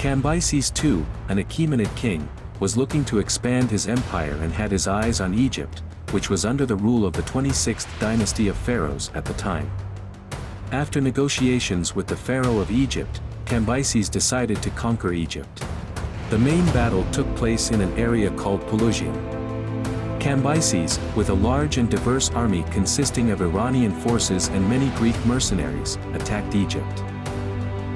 Cambyses II, an Achaemenid king, was looking to expand his empire and had his eyes on Egypt, which was under the rule of the 26th dynasty of pharaohs at the time. After negotiations with the pharaoh of Egypt, Cambyses decided to conquer Egypt. The main battle took place in an area called Pelusium. Cambyses, with a large and diverse army consisting of Iranian forces and many Greek mercenaries, attacked Egypt.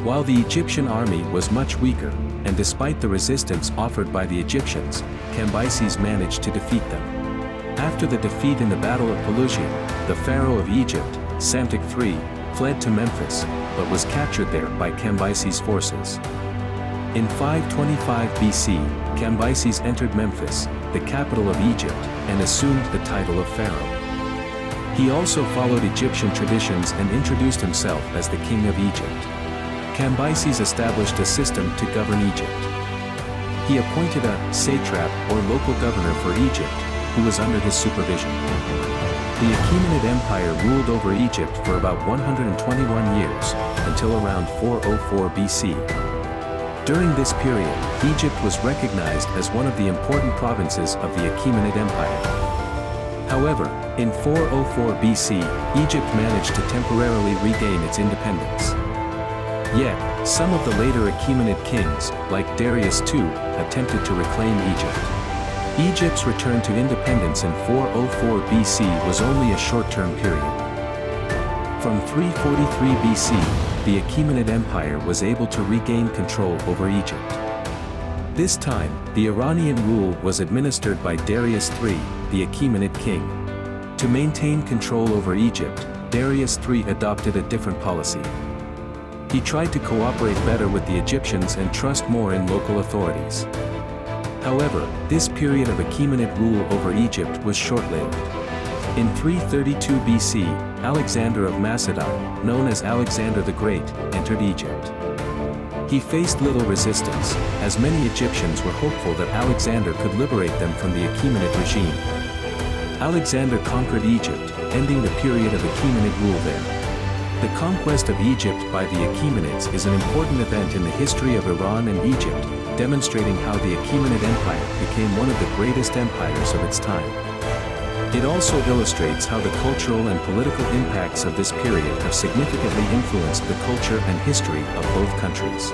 While the Egyptian army was much weaker, and despite the resistance offered by the Egyptians, Cambyses managed to defeat them. After the defeat in the Battle of Pelusium, the pharaoh of Egypt, Psamtik III, fled to Memphis, but was captured there by Cambyses' forces. In 525 BC, Cambyses entered Memphis, the capital of Egypt, and assumed the title of pharaoh. He also followed Egyptian traditions and introduced himself as the king of Egypt. Cambyses established a system to govern Egypt. He appointed a satrap or local governor for Egypt, who was under his supervision. The Achaemenid Empire ruled over Egypt for about 121 years, until around 404 BC. During this period, Egypt was recognized as one of the important provinces of the Achaemenid Empire. However, in 404 BC, Egypt managed to temporarily regain its independence. Yet, some of the later Achaemenid kings, like Darius II, attempted to reclaim Egypt. Egypt's return to independence in 404 BC was only a short-term period. From 343 BC, the Achaemenid Empire was able to regain control over Egypt. This time, the Iranian rule was administered by Darius III, the Achaemenid king. To maintain control over Egypt, Darius III adopted a different policy. He tried to cooperate better with the Egyptians and trust more in local authorities. However, this period of Achaemenid rule over Egypt was short-lived. In 332 BC, Alexander of Macedon, known as Alexander the Great, entered Egypt. He faced little resistance, as many Egyptians were hopeful that Alexander could liberate them from the Achaemenid regime. Alexander conquered Egypt, ending the period of Achaemenid rule there. The conquest of Egypt by the Achaemenids is an important event in the history of Iran and Egypt, demonstrating how the Achaemenid Empire became one of the greatest empires of its time. It also illustrates how the cultural and political impacts of this period have significantly influenced the culture and history of both countries.